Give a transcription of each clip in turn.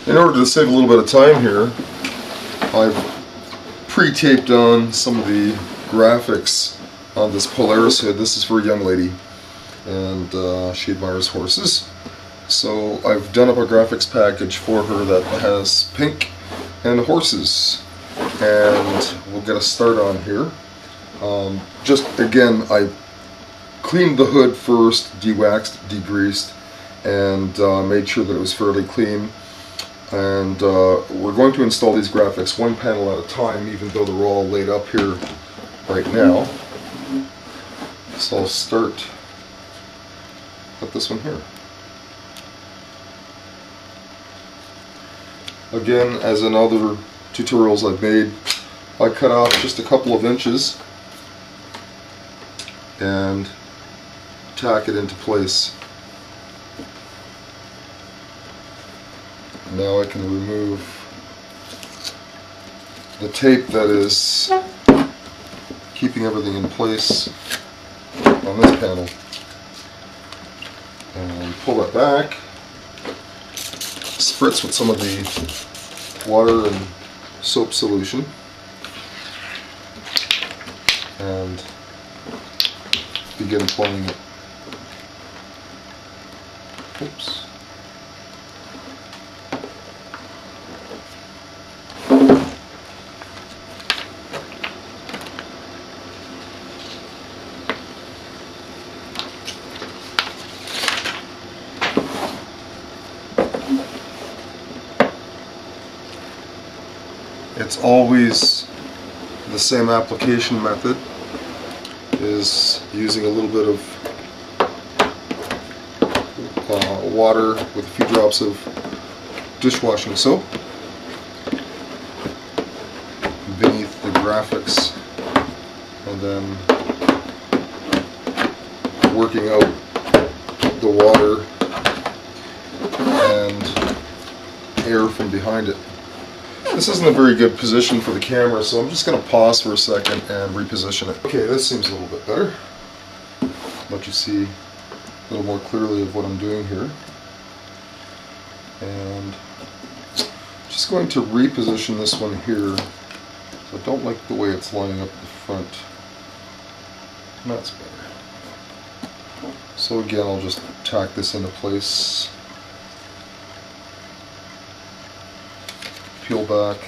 In order to save a little bit of time here, I've pre-taped on some of the graphics on this Polaris hood. This is for a young lady, and she admires horses. So I've done up a graphics package for her that has pink and horses, and we'll get a start on here. Just again, I cleaned the hood first, de-waxed, degreased, and made sure that it was fairly clean. And we're going to install these graphics one panel at a time, even though they're all laid up here right now. So I'll start with this one here. Again, as in other tutorials I've made, I cut off just a couple of inches and tack it into place. Now I can remove the tape that is keeping everything in place on this panel, and pull that back, spritz with some of the water and soap solution, and begin applying it. Oops. It's always the same application method, is using a little bit of water with a few drops of dishwashing soap beneath the graphics, and then working out the water and air from behind it. This isn't a very good position for the camera, so I'm just going to pause for a second and reposition it. Okay, this seems a little bit better. Let you see a little more clearly of what I'm doing here. And just going to reposition this one here. So I don't like the way it's lining up the front. And that's better. So again, I'll just tack this into place. Peel back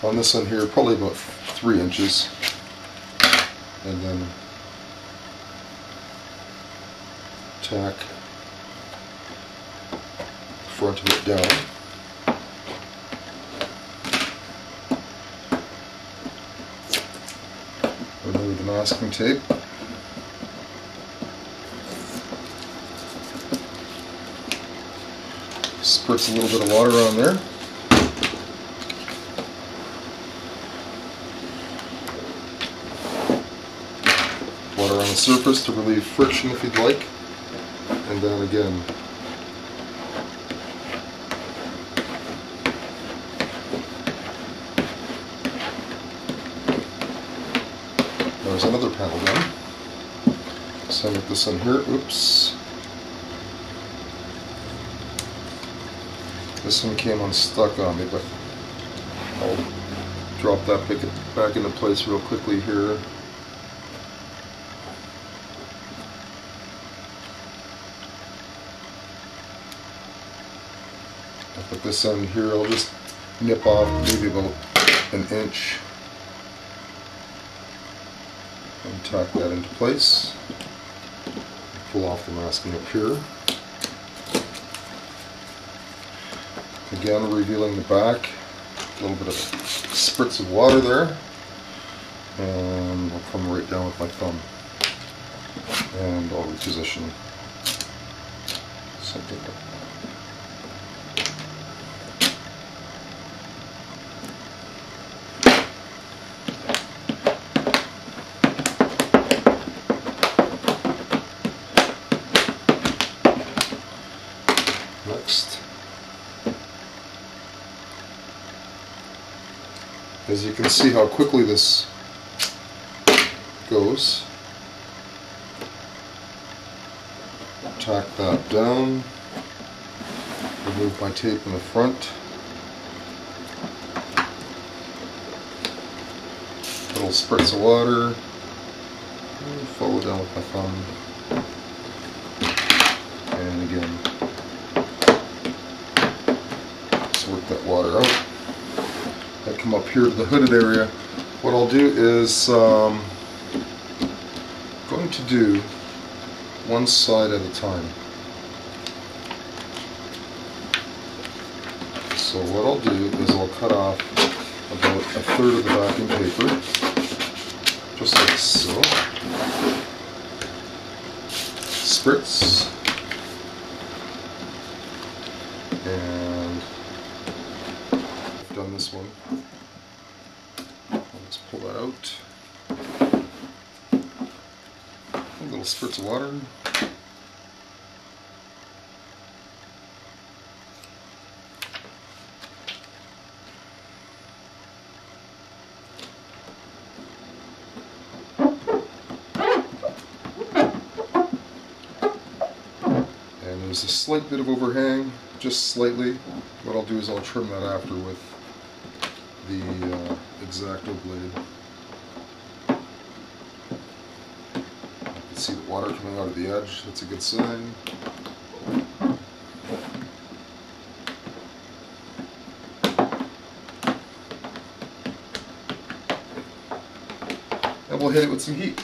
on this one here, probably about 3 inches, and then tack the front of it down. Remove the masking tape. Spritz a little bit of water on there. Water on the surface to relieve friction if you'd like. And then again, there's another panel done. Same with this one here. Oops. This one came unstuck on me, but I'll drop that back into place real quickly here. I'll put this end here, I'll just nip off maybe about 1 inch and tack that into place. Pull off the masking up here. Again, revealing the back, a little bit of spritz of water there, and I'll come right down with my thumb, and I'll reposition something like that. Next, as you can see how quickly this goes, tack that down, Remove my tape in the front. Little spritz of water. And follow down with my thumb. And again, just work that water out. I come up here to the hooded area. What I'll do is going to do one side at a time. So what I'll do is I'll cut off about a third of the backing paper, just like so. Spritz. And I've done this one. Let's pull that out. A little spritz of water. And there's a slight bit of overhang, just slightly. What I'll do is I'll trim that after with the X-Acto blade. You can see the water coming out of the edge, that's a good sign. And we'll hit it with some heat.